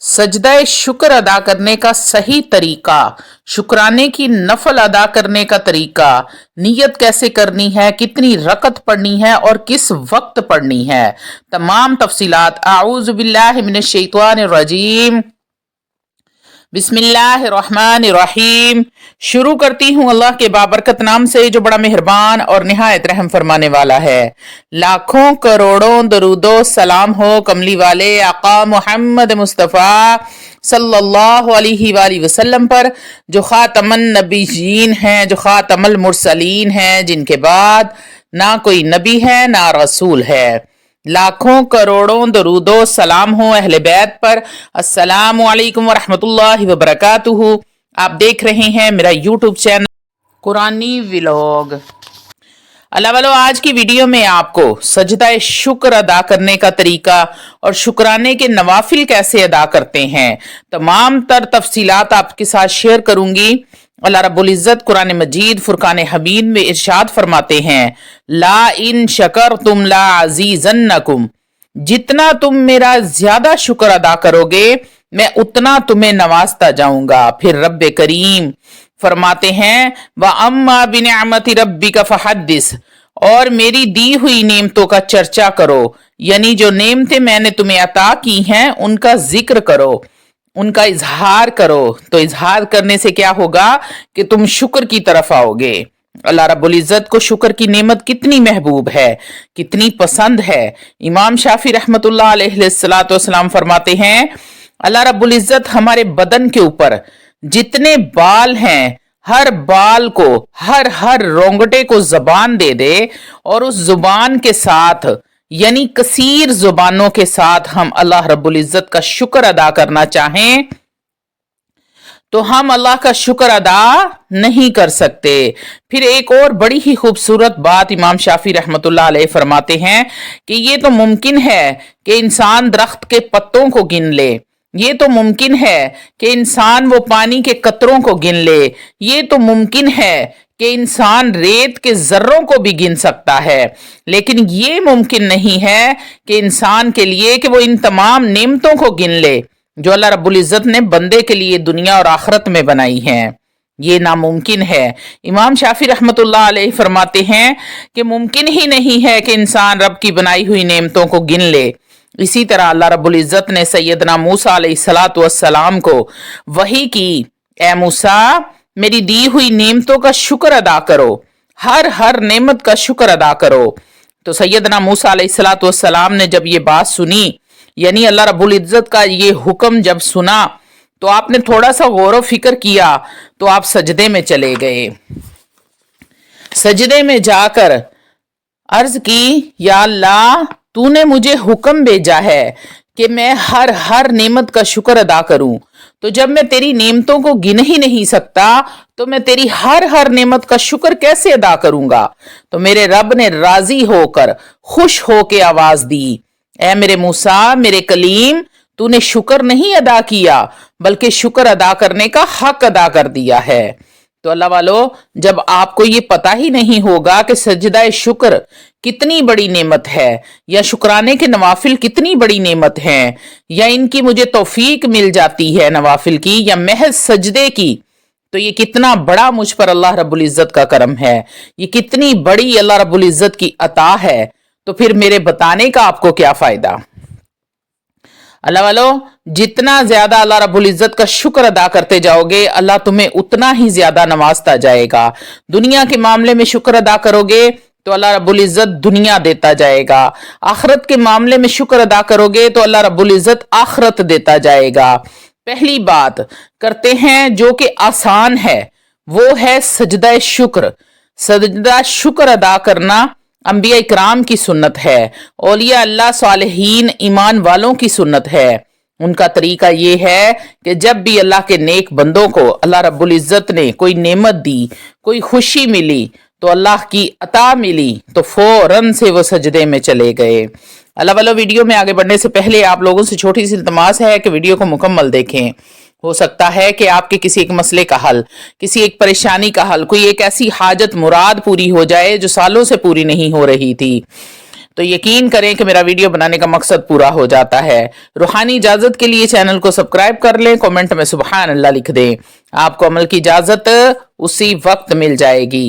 सजदा शुक्र अदा करने का सही तरीका, शुक्राने की नफल अदा करने का तरीका, नियत कैसे करनी है, कितनी रकत पढ़नी है और किस वक्त पढ़नी है, तमाम तफसीलात। आऊज़ु बिल्लाहि मिनश शैतानिर रजीम, बिस्मिल्लाहिर्रहमानिर्रहीम। शुरू करती हूँ अल्लाह के बाबरकत नाम से जो बड़ा मेहरबान और निहायत रहम फरमाने वाला है। लाखों करोड़ों दरूदो सलाम हो कमली वाले आका मोहम्मद मुस्तफ़ा सल्लल्लाहु अलैहि वसल्लम पर, जो खातमन नबीयीन हैं, जो खातमुल मुरसलीन हैं, जिनके बाद ना कोई नबी है ना रसूल है। लाखों करोड़ों दरूदो सलाम हो अहले बैत पर। अस्सलामु अलैकुम वरहमतुल्लाहि वबरकातुहू। आप देख रहे हैं मेरा यूट्यूब चैनल कुरानी व्लॉग। अल्लाह वालों, आज की वीडियो में आपको सजदा शुक्र अदा करने का तरीका और शुक्राने के नवाफिल कैसे अदा करते हैं, तमाम तर तफसीलात आपके साथ शेयर करूंगी। अल्लाह रब्बुल इज्जत कुरान मजीद फुरकान हमीद में इरशाद फरमाते हैं, ला इन शकर तुम ला अजीजन्नकुम, जितना तुम मेरा ज्यादा शुक्र अदा करोगे मैं उतना तुम्हें नवाजता जाऊंगा। फिर रब्बे करीम फरमाते हैं, व अम्मा बिनिअमति रब्बिका फहद्दिस, और मेरी दी हुई नेमतों का चर्चा करो, यानी जो नेमतें मैंने तुम्हें अता की हैं उनका जिक्र करो, उनका इजहार करो। तो इजहार करने से क्या होगा कि तुम शुक्र की तरफ आओगे। अल्लाह रब्बुल इज्जत को शुक्र की नेमत कितनी महबूब है, कितनी पसंद है। इमाम शाफी रहमतुल्लाह अलैहिस्सलातु वस्सलाम फरमाते हैं, अल्लाह रब्बुल इज्जत हमारे बदन के ऊपर जितने बाल हैं, हर बाल को, हर रोंगटे को जुबान दे दे, और उस जुबान के साथ यानी कसीर जुबानों के साथ हम अल्लाह रब्बुल इज्जत का शुक्र अदा करना चाहें तो हम अल्लाह का शुक्र अदा नहीं कर सकते। फिर एक और बड़ी ही खूबसूरत बात इमाम शाफी रहमतुल्लाह अलैह फरमाते हैं कि ये तो मुमकिन है कि इंसान दरख्त के पत्तों को गिन ले, ये तो मुमकिन है कि इंसान वो पानी के कतरों को गिन ले, ये तो मुमकिन है कि इंसान रेत के जर्रों को भी गिन सकता है, लेकिन ये मुमकिन नहीं है कि इंसान के लिए कि वो इन तमाम नेमतों को गिन ले जो अल्लाह रब्बुल इज्जत ने बंदे के लिए दुनिया और आखिरत में बनाई हैं। ये नामुमकिन है। इमाम शाफी रहमतुल्लाह अलैह फरमाते हैं कि मुमकिन ही नहीं है कि इंसान रब की बनाई हुई नेमतों को गिन ले। इसी तरह अल्लाह रब्बुल इज्जत ने सैयदना मूसा अलैहिस्सलातु वस्सलाम को वही की, ए मूसा मेरी दी हुई नेमतों का शुक्र अदा करो, हर नेमत का शुक्र अदा करो। तो सैयदना मूसा अलैहिस्सलातु वस्सलाम ने जब ये बात सुनी, यानी अल्लाह रब्बुल इज्जत का ये हुक्म जब सुना, तो आपने थोड़ा सा गौर फिक्र किया तो आप सजदे में चले गए। सजदे में जाकर अर्ज की, या अल्लाह तूने मुझे हुक्म भेजा है कि मैं हर नेमत का शुक्र अदा करूं, तो जब मैं तेरी नेमतों को गिन ही नहीं सकता तो मैं तेरी हर नेमत का शुक्र कैसे अदा करूंगा। तो मेरे रब ने राजी होकर, खुश होकर आवाज दी, ऐ मेरे मूसा, मेरे कलीम, तूने शुक्र नहीं अदा किया बल्कि शुक्र अदा करने का हक अदा कर दिया है। तो अल्लाह वालों, जब आपको ये पता ही नहीं होगा कि सजदा शुक्र कितनी बड़ी नेमत है, या शुक्राने के नवाफिल कितनी बड़ी नेमत हैं, या इनकी मुझे तौफीक मिल जाती है नवाफिल की या महज सजदे की, तो ये कितना बड़ा मुझ पर अल्लाह रब्बुल इज्जत का करम है, ये कितनी बड़ी अल्लाह रब्बुल इज्जत की अता है। तो फिर मेरे बताने का आपको क्या फायदा। अल्लाह वालों, जितना ज्यादा अल्लाह रब्बुल इज्जत का शुक्र अदा करते जाओगे अल्लाह तुम्हें उतना ही ज्यादा नवाजता जाएगा। दुनिया के मामले में शुक्र अदा करोगे तो अल्लाह रब्बुल इज्जत दुनिया देता जाएगा, आखिरत के मामले में शुक्र अदा करोगे तो अल्लाह रब्बुल इज्जत आखिरत देता जाएगा। पहली बात करते हैं जो कि आसान है, वो है सजदा शुक्र। सजदा शुक्र अदा करना अंबिया इकराम की सुन्नत है, औलिया अल्लाह सालेहीन ईमान वालों की सुन्नत है। उनका तरीका ये है कि जब भी अल्लाह के नेक बंदों को अल्लाह रब्बुल इज्जत ने कोई नेमत दी, कोई खुशी मिली, तो अल्लाह की अता मिली, तो फौरन से वो सजदे में चले गए। अल्लाह वालों, वीडियो में आगे बढ़ने से पहले आप लोगों से छोटी सी इल्तमास है कि वीडियो को मुकम्मल देखें। हो सकता है कि आपके किसी एक मसले का हल, किसी एक परेशानी का हल, कोई एक ऐसी हाजत मुराद पूरी हो जाए जो सालों से पूरी नहीं हो रही थी। तो यकीन करें कि मेरा वीडियो बनाने का मकसद पूरा हो जाता है। रूहानी इजाजत के लिए चैनल को सब्सक्राइब कर लें, कमेंट में सुबहान अल्लाह लिख दें, आपको अमल की इजाजत उसी वक्त मिल जाएगी।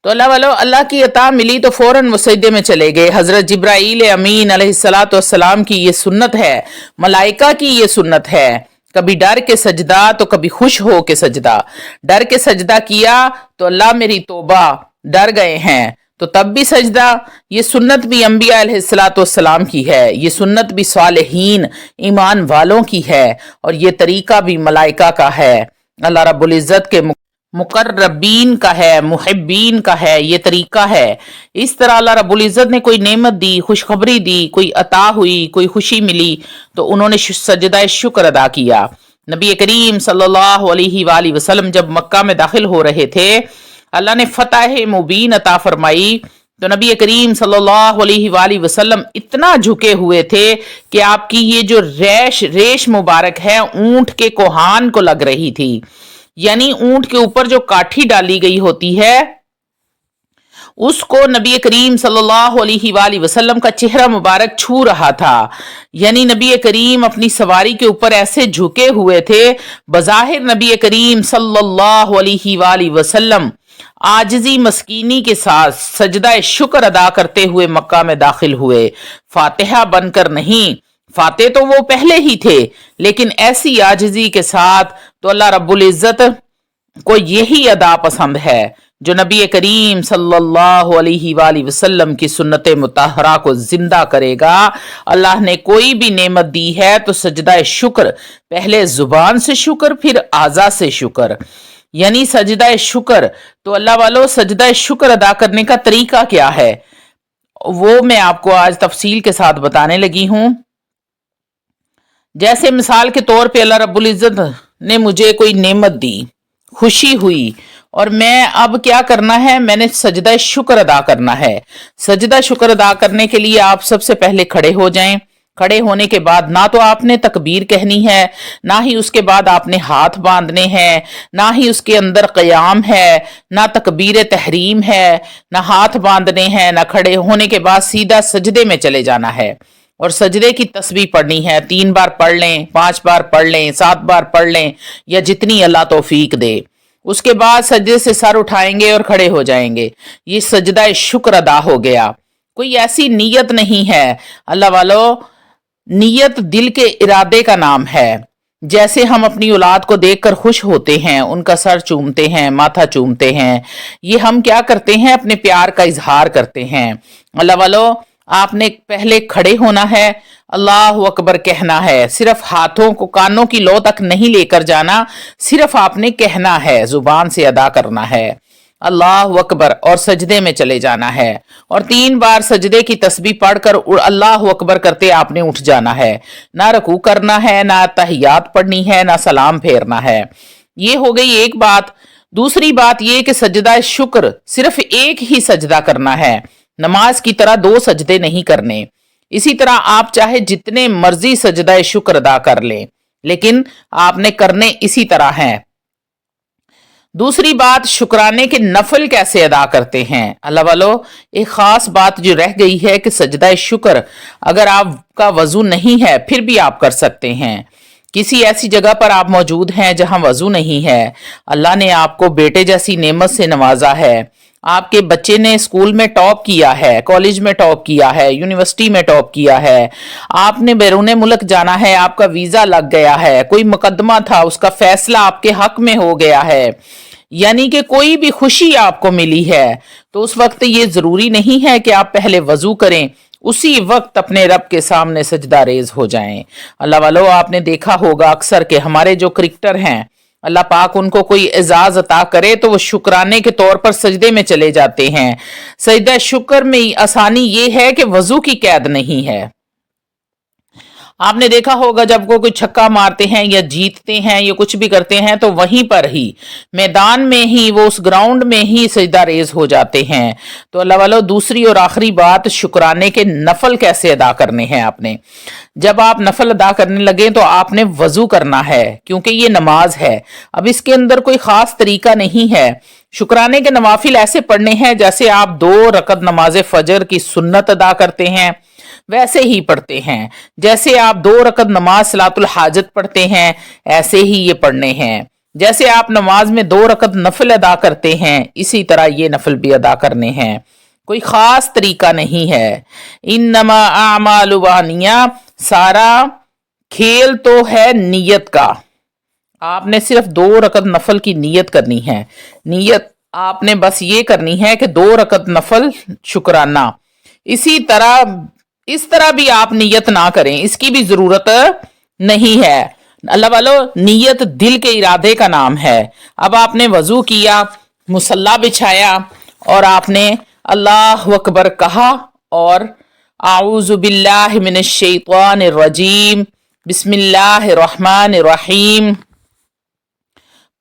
तो अल्लाह वालों, अल्लाह की अता मिली तो फौरन वो सजदे में चले गए। हजरत जिब्राईल अमीन अलैहिस्सलातु वस्सलाम की ये सुन्नत है, मलाइका की ये सुन्नत है, कभी डर के सजदा तो कभी खुश हो के सजदा। डर के सजदा किया तो अल्लाह मेरी तौबा, डर गए हैं तो तब भी सजदा। ये सुन्नत भी अंबिया अलैहिस्सलातु वस्सलाम की है, ये सुन्नत भी सालेहीन ईमान वालों की है, और ये तरीका भी मलाइका का है, अल्लाह रब्बुल इज्जत के मुकर्रबीन का है, मुहिब्बीन का है, ये तरीका है। इस तरह अल्लाह रब्बुल इज्जत ने कोई नेमत दी, खुशखबरी दी, कोई अता हुई, कोई खुशी मिली, तो उन्होंने सजदा शुक्र अदा किया। नबी करीम सल्लल्लाहु अलैहि वसल्लम जब मक्का में दाखिल हो रहे थे, अल्लाह ने फतह मुबीन अता फरमाई, तो नबी करीम सल्लल्लाहु अलैहि वसल्लम इतना झुके हुए थे कि आपकी ये जो रेश मुबारक है ऊंट के कोहान को लग रही थी। यानी ऊंट के ऊपर जो काठी डाली गई होती है उसको नबी करीम सल्लल्लाहु अलैहि वसल्लम का चेहरा मुबारक छू रहा था। यानी नबी करीम अपनी सवारी के ऊपर ऐसे झुके हुए थे, बज़ाहिर नबी करीम सल्लल्लाहु अलैहि वसल्लम आजिजी मस्कीनी के साथ सजदा शुक्र अदा करते हुए मक्का में दाखिल हुए। फातिहा बनकर नहीं, फाते तो वो पहले ही थे, लेकिन ऐसी आजिजी के साथ। तो अल्लाह रब्बुल इज्जत को यही अदा पसंद है जो नबी करीम सल्लल्लाहु अलैहि वसल्लम की सुन्नत मुतहरा को जिंदा करेगा। अल्लाह ने कोई भी नेमत दी है तो सजदा शुक्र, पहले जुबान से शुक्र फिर आजा से शुक्र, यानी सजदा शुक्र। तो अल्लाह वालों, सजदा शुक्र अदा करने का तरीका क्या है वो मैं आपको आज तफसील के साथ बताने लगी हूं। जैसे मिसाल के तौर पे अल्लाह रब्बुल इज्जत ने मुझे कोई नेमत दी, खुशी हुई, और मैं अब क्या करना है, मैंने सजदा शुक्र अदा करना है। सजदा शुक्र अदा करने के लिए आप सबसे पहले खड़े हो जाएं। खड़े होने के बाद ना तो आपने तकबीर कहनी है, ना ही उसके बाद आपने हाथ बांधने हैं, ना ही उसके अंदर क़याम है, ना तकबीर तहरीम है, ना हाथ बांधने हैं, ना खड़े होने के बाद सीधा सजदे में चले जाना है। और सजदे की तस्बीह पढ़नी है, 3 बार पढ़ लें, 5 बार पढ़ लें, 7 बार पढ़ लें, या जितनी अल्लाह तौफीक दे। उसके बाद सजदे से सर उठाएंगे और खड़े हो जाएंगे। ये सजदा शुक्र अदा हो गया। कोई ऐसी नीयत नहीं है अल्लाह वालों, नीयत दिल के इरादे का नाम है। जैसे हम अपनी औलाद को देखकर खुश होते हैं, उनका सर चूमते हैं, माथा चूमते हैं, ये हम क्या करते हैं, अपने प्यार का इजहार करते हैं। अल्लाह वालों, आपने पहले खड़े होना है, अल्लाह अकबर कहना है, सिर्फ हाथों को कानों की लो तक नहीं लेकर जाना, सिर्फ आपने कहना है, जुबान से अदा करना है अल्लाह अकबर, और सजदे में चले जाना है। और 3 बार सजदे की तस्बीह पढ़कर अल्लाह अकबर करते आपने उठ जाना है। ना रकू करना है, ना तहियात पढ़नी है, ना सलाम फेरना है। ये हो गई एक बात। दूसरी बात ये कि सजदा शुक्र सिर्फ एक ही सजदा करना है, नमाज की तरह 2 सजदे नहीं करने। इसी तरह आप चाहे जितने मर्जी सजदा शुक्र अदा कर लें, लेकिन आपने करने इसी तरह हैं। दूसरी बात, शुक्राने के नफल कैसे अदा करते हैं। अल्लाह वालों, एक खास बात जो रह गई है कि सजदा शुक्र अगर आपका वजू नहीं है फिर भी आप कर सकते हैं। किसी ऐसी जगह पर आप मौजूद हैं जहां वजू नहीं है, अल्लाह ने आपको बेटे जैसी नेमत से नवाजा है, आपके बच्चे ने स्कूल में टॉप किया है, कॉलेज में टॉप किया है, यूनिवर्सिटी में टॉप किया है, आपने बैरून मुल्क जाना है, आपका वीजा लग गया है, कोई मुकदमा था उसका फैसला आपके हक में हो गया है, यानी कि कोई भी खुशी आपको मिली है, तो उस वक्त ये जरूरी नहीं है कि आप पहले वजू करें, उसी वक्त अपने रब के सामने सजदा रेज हो जाएं। अल्लाह वालों, आपने देखा होगा अक्सर के हमारे जो क्रिकेटर हैं, अल्लाह पाक उनको कोई एजाज अता करे तो वो शुक्राने के तौर पर सजदे में चले जाते हैं। सजदा शुक्र में आसानी ये है कि वजू की कैद नहीं है। आपने देखा होगा जब कोई छक्का मारते हैं या जीतते हैं या कुछ भी करते हैं तो वहीं पर ही मैदान में ही वो उस ग्राउंड में ही सजदा रेज हो जाते हैं। तो अल्लाह वालों, दूसरी और आखिरी बात, शुक्राने के नफल कैसे अदा करने हैं आपने। जब आप नफल अदा करने लगे तो आपने वजू करना है, क्योंकि ये नमाज है। अब इसके अंदर कोई खास तरीका नहीं है। शुक्राने के नवाफिल ऐसे पढ़ने हैं जैसे आप 2 रकत नमाज फजर की सुन्नत अदा करते हैं वैसे ही पढ़ते हैं। जैसे आप 2 रकत नमाज सलातुल हाजत पढ़ते हैं ऐसे ही ये पढ़ने हैं। जैसे आप नमाज में 2 रकत नफल अदा करते हैं इसी तरह ये नफल भी अदा करने हैं। कोई खास तरीका नहीं है। इन्नमा आमालु बनिया, सारा खेल तो है नियत का। आपने सिर्फ 2 रकत नफल की नियत करनी है। नियत आपने बस ये करनी है कि 2 रकत नफल शुक्राना। इस तरह भी आप नियत ना करें, इसकी भी जरूरत नहीं है। अल्लाह वालों, नियत दिल के इरादे का नाम है। अब आपने वजू किया, मुसल्ला बिछाया और आपने अल्लाह अकबर कहा और आऊज़ु बिल्लाहि मिनश शैतानिर रजीम बिस्मिल्लाहिर रहमानिर रहीम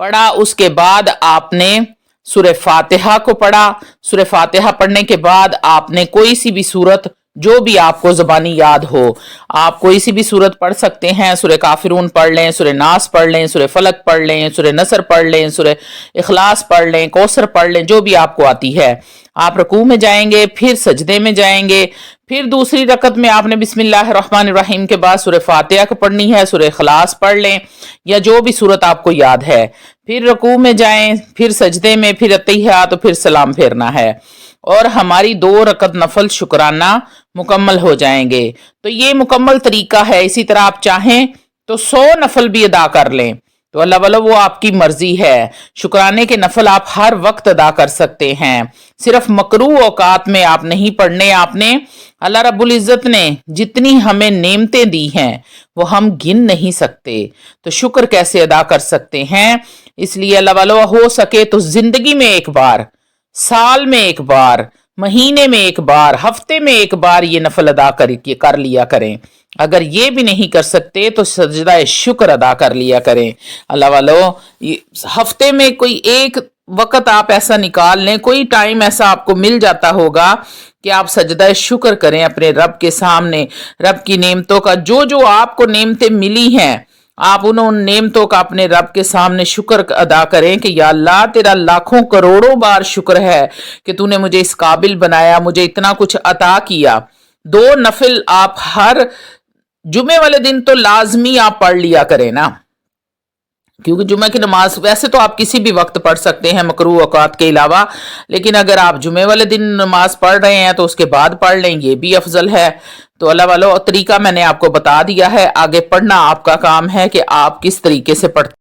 पढ़ा। उसके बाद आपने सूरह फातिहा को पढ़ा। सूरह फातिहा पढ़ने के बाद आपने कोई सी भी सूरत जो भी आपको ज़बानी याद हो, आप कोई सी भी सूरत पढ़ सकते हैं। सूरह काफिरून पढ़ लें, सूरह नास पढ़ लें, सूरह फलक पढ़ लें, सूरह नसर पढ़ लें, सूरह इखलास पढ़ लें, कौसर पढ़ लें, जो भी आपको आती है। आप रकू में जाएंगे, फिर सजदे में जाएंगे, फिर दूसरी रकत में आपने बिस्मिल्लाहिर्रहमानिर्रहीम के बाद सूरह फातिहा को पढ़नी है। सूरह इखलास पढ़ लें या जो भी सूरत आपको याद है। फिर रकू में जाएं, फिर सजदे में, फिर अत्तहियात, तो फिर सलाम फेरना है और हमारी 2 रकत नफल शुक्राना मुकम्मल हो जाएंगे। तो ये मुकम्मल तरीका है। इसी तरह आप चाहें तो 100 नफल भी अदा कर लें, तो अल्लाह वाला वो आपकी मर्जी है। शुक्राने के नफल आप हर वक्त अदा कर सकते हैं। सिर्फ मकरू औकात में आप नहीं पढ़ने। आपने अल्लाह रब्बुल इज़्ज़त ने जितनी हमें नेमतें दी हैं वो हम गिन नहीं सकते, तो शुक्र कैसे अदा कर सकते हैं। इसलिए अल्लाह वाला, हो सके तो जिंदगी में एक बार, साल में एक बार, महीने में एक बार, हफ्ते में एक बार ये नफल अदा कर लिया करें। अगर ये भी नहीं कर सकते तो सजदा शुक्र अदा कर लिया करें। अल्लाह वालों, हफ्ते में कोई एक वक्त आप ऐसा निकाल लें, कोई टाइम ऐसा आपको मिल जाता होगा कि आप सजदा शुक्र करें अपने रब के सामने। रब की नेमतों का, जो जो आपको नेमतें मिली हैं, आप उन नेमतों का अपने रब के सामने शुक्र अदा करें कि या अल्लाह, तेरा लाखों करोड़ों बार शुक्र है कि तूने मुझे इस काबिल बनाया, मुझे इतना कुछ अता किया। 2 नफिल आप हर जुमे वाले दिन तो लाजमी आप पढ़ लिया करें ना, क्योंकि जुमे की नमाज वैसे तो आप किसी भी वक्त पढ़ सकते हैं मकरू औकात के अलावा, लेकिन अगर आप जुमे वाले दिन नमाज पढ़ रहे हैं तो उसके बाद पढ़ लें, ये भी अफजल है। तो अल्लाह वालों, तरीका मैंने आपको बता दिया है, आगे पढ़ना आपका काम है कि आप किस तरीके से पढ़ते